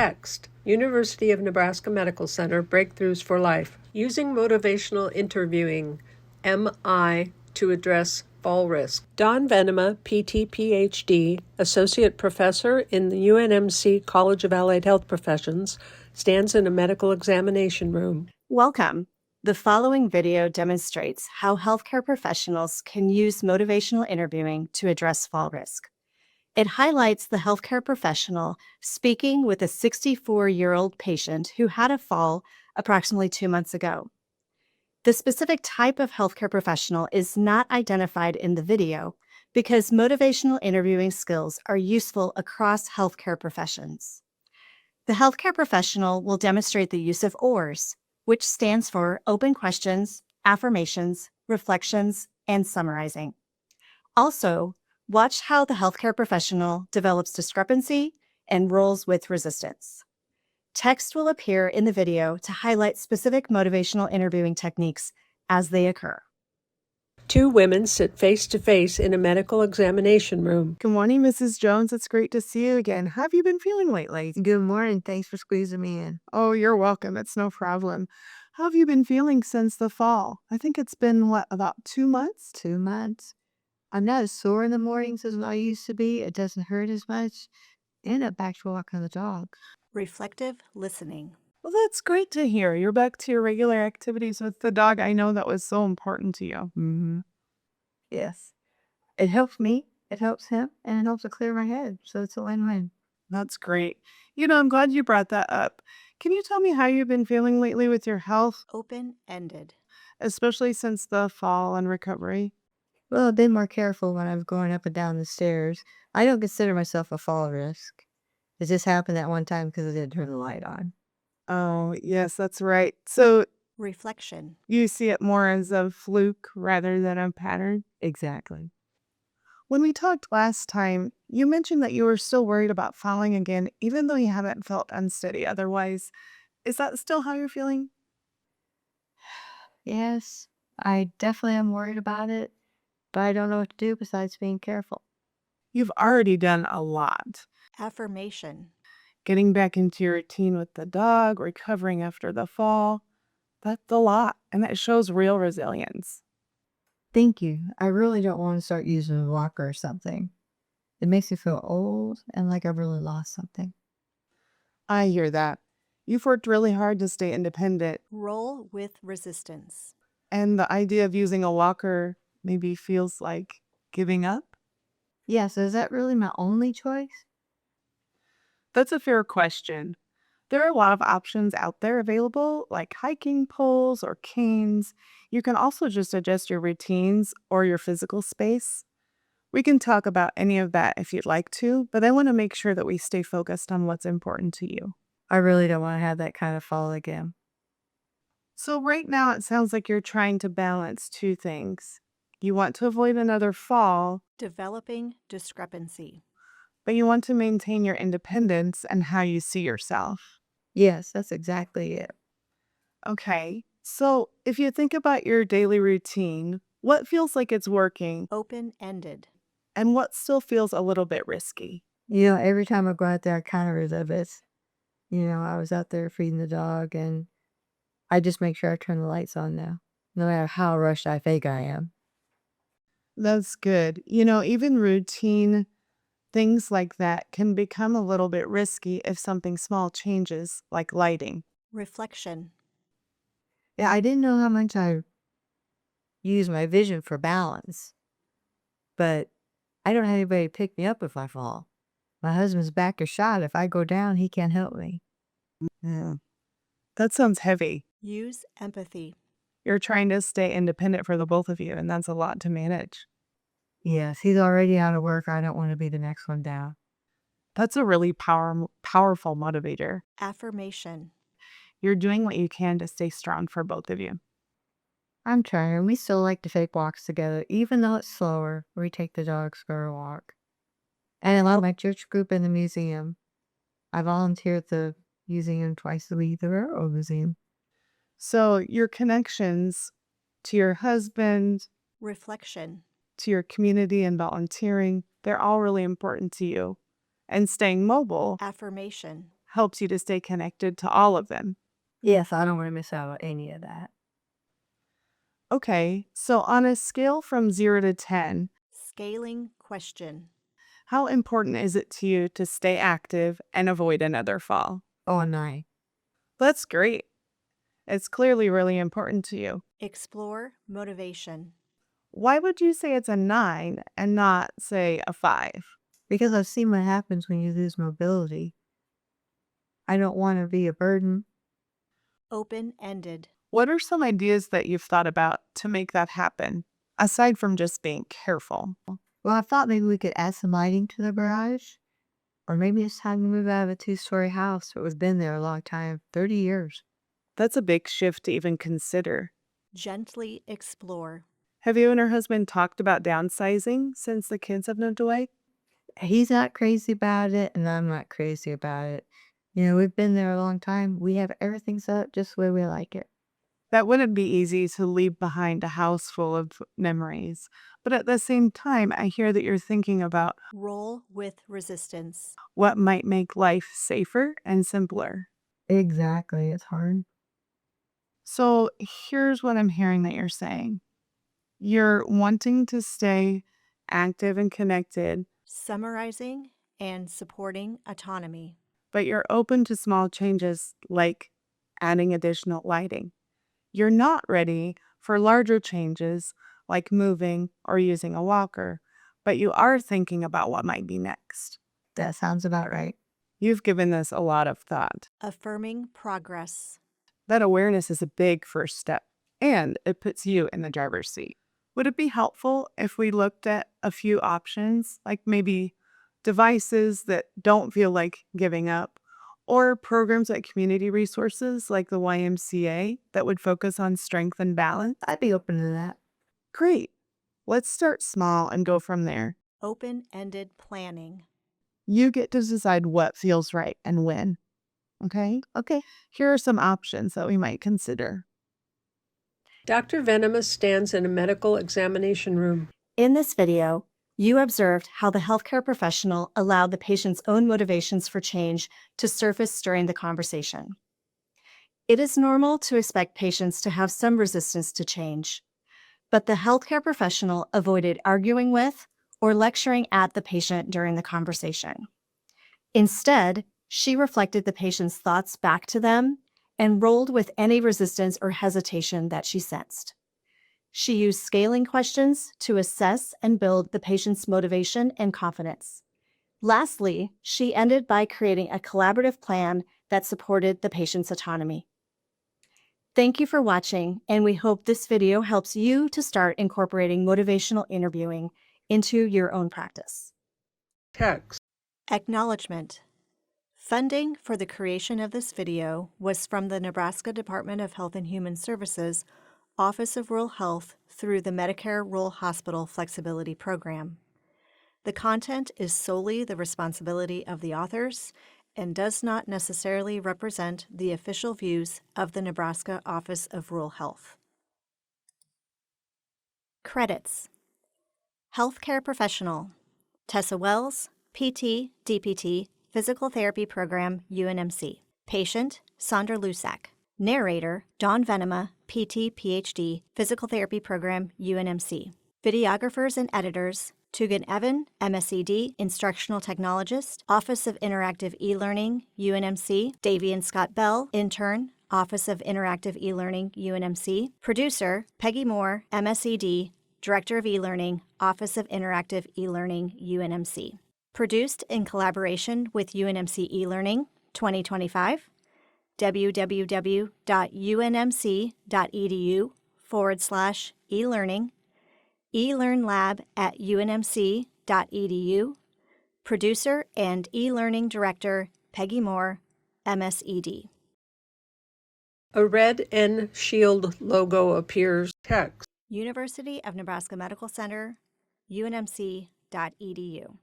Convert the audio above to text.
text, University of Nebraska Medical Center Breakthroughs for Life, using motivational interviewing, MI, to address fall risk. Don Venema, PT, PhD, Associate Professor in the UNMC College of Allied Health Professions, stands in a medical examination room. Welcome. The following video demonstrates how healthcare professionals can use motivational interviewing to address fall risk. It highlights the healthcare professional speaking with a 64-year-old patient who had a fall approximately 2 months ago. The specific type of healthcare professional is not identified in the video because motivational interviewing skills are useful across healthcare professions. The healthcare professional will demonstrate the use of OARS, which stands for Open Questions, Affirmations, Reflections, and Summarizing. Also, watch how the healthcare professional develops discrepancy and rolls with resistance. Text will appear in the video to highlight specific motivational interviewing techniques as they occur. Two women sit face-to-face in a medical examination room. Good morning, Mrs. Jones. It's great to see you again. How have you been feeling lately? Good morning. Thanks for squeezing me in. Oh, you're welcome. It's no problem. How have you been feeling since the fall? I think it's been, about 2 months? 2 months. I'm not as sore in the mornings as I used to be. It doesn't hurt as much. And I'm back to walking the dog. Reflective listening. Well, that's great to hear. You're back to your regular activities with the dog. I know that was so important to you. Mm-hmm. Yes. It helps me, it helps him, and it helps to clear my head. So it's a win-win. That's great. I'm glad you brought that up. Can you tell me how you've been feeling lately with your health, Open-ended. especially since the fall and recovery? Well, I've been more careful when I'm going up and down the stairs. I don't consider myself a fall risk. It just happened that one time because I didn't turn the light on. Oh, yes, that's right. So Reflection. you see it more as a fluke rather than a pattern? Exactly. When we talked last time, you mentioned that you were still worried about falling again, even though you haven't felt unsteady otherwise. Is that still how you're feeling? Yes, I definitely am worried about it, but I don't know what to do besides being careful. You've already done a lot. Affirmation. Getting back into your routine with the dog, recovering after the fall. That's a lot, and that shows real resilience. Thank you. I really don't want to start using a walker or something. It makes me feel old and like I've really lost something. I hear that. You've worked really hard to stay independent, Roll with resistance. and the idea of using a walker maybe feels like giving up? Yeah, so is that really my only choice? That's a fair question. There are a lot of options out there available, like hiking poles or canes. You can also just adjust your routines or your physical space. We can talk about any of that if you'd like to, but I want to make sure that we stay focused on what's important to you. I really don't want to have that kind of fall again. So right now it sounds like you're trying to balance two things. You want to avoid another fall, Developing discrepancy. but you want to maintain your independence and how you see yourself. Yes, that's exactly it. Okay, so if you think about your daily routine, what feels like it's working Open-ended. and what still feels a little bit risky? Every time I go out there, I kind of relive it. I was out there feeding the dog, and I just make sure I turn the lights on now, no matter how rushed I think I am. That's good. Even routine things like that can become a little bit risky if something small changes, like lighting. Reflection. Yeah, I didn't know how much I use my vision for balance, but I don't have anybody to pick me up if I fall. My husband's back is shot. If I go down, he can't help me. Yeah. That sounds heavy. Use empathy. You're trying to stay independent for the both of you, and that's a lot to manage. Yes, he's already out of work. I don't want to be the next one down. That's a really powerful motivator. Affirmation. You're doing what you can to stay strong for both of you. I'm trying. We still like to take walks together, even though it's slower. We take the dogs for a walk. And I love my church group in the museum. I volunteer at the museum twice a week, the Railroad Museum. So your connections to your husband, Reflection. to your community and volunteering, they're all really important to you. And staying mobile Affirmation. helps you to stay connected to all of them. Yes, I don't want to miss out on any of that. Okay, so on a scale from 0 to 10, Scaling question. how important is it to you to stay active and avoid another fall? Oh, 9. That's great. It's clearly really important to you. Explore motivation. Why would you say it's a 9 and not, say, a 5? Because I've seen what happens when you lose mobility. I don't want to be a burden. Open-ended. What are some ideas that you've thought about to make that happen, aside from just being careful? Well, I thought maybe we could add some lighting to the garage. Or maybe it's time to move out of a 2-story house that was been there a long time, 30 years. That's a big shift to even consider. Gently explore. Have you and her husband talked about downsizing since the kids have moved away? He's not crazy about it, and I'm not crazy about it. We've been there a long time. We have everything set up just the way we like it. That wouldn't be easy to leave behind a house full of memories. But at the same time, I hear that you're thinking about Roll with resistance. what might make life safer and simpler. Exactly. It's hard. So here's what I'm hearing that you're saying. You're wanting to stay active and connected, Summarizing and supporting autonomy. but you're open to small changes like adding additional lighting. You're not ready for larger changes like moving or using a walker, but you are thinking about what might be next. That sounds about right. You've given this a lot of thought. Affirming progress. That awareness is a big first step, and it puts you in the driver's seat. Would it be helpful if we looked at a few options, like maybe devices that don't feel like giving up, or programs at community resources like the YMCA that would focus on strength and balance? I'd be open to that. Great. Let's start small and go from there. Open-ended planning. You get to decide what feels right and when. Okay? Okay. Here are some options that we might consider. Dr. Venema stands in a medical examination room. In this video, you observed how the healthcare professional allowed the patient's own motivations for change to surface during the conversation. It is normal to expect patients to have some resistance to change, but the healthcare professional avoided arguing with or lecturing at the patient during the conversation. Instead, she reflected the patient's thoughts back to them and rolled with any resistance or hesitation that she sensed. She used scaling questions to assess and build the patient's motivation and confidence. Lastly, she ended by creating a collaborative plan that supported the patient's autonomy. Thank you for watching, and we hope this video helps you to start incorporating motivational interviewing into your own practice. Text. Acknowledgement. Funding for the creation of this video was from the Nebraska Department of Health and Human Services, Office of Rural Health through the Medicare Rural Hospital Flexibility Program. The content is solely the responsibility of the authors and does not necessarily represent the official views of the Nebraska Office of Rural Health. Credits: Healthcare Professional, Tessa Wells, PT, DPT, Physical Therapy Program, UNMC. Patient, Sandra Lusak. Narrator, Dawn Venema, PT, PhD, Physical Therapy Program, UNMC. Videographers and editors, Tugan Evan, MSED, Instructional Technologist, Office of Interactive E-Learning, UNMC. Davian Scott Bell, Intern, Office of Interactive E-Learning, UNMC. Producer, Peggy Moore, MSED, Director of E-Learning, Office of Interactive E-Learning, UNMC. Produced in collaboration with UNMC eLearning 2025, www.unmc.edu/elearning, elearnlab@unmc.edu, producer and e-learning director Peggy Moore, MSED. A red N shield logo appears. Text. University of Nebraska Medical Center, unmc.edu.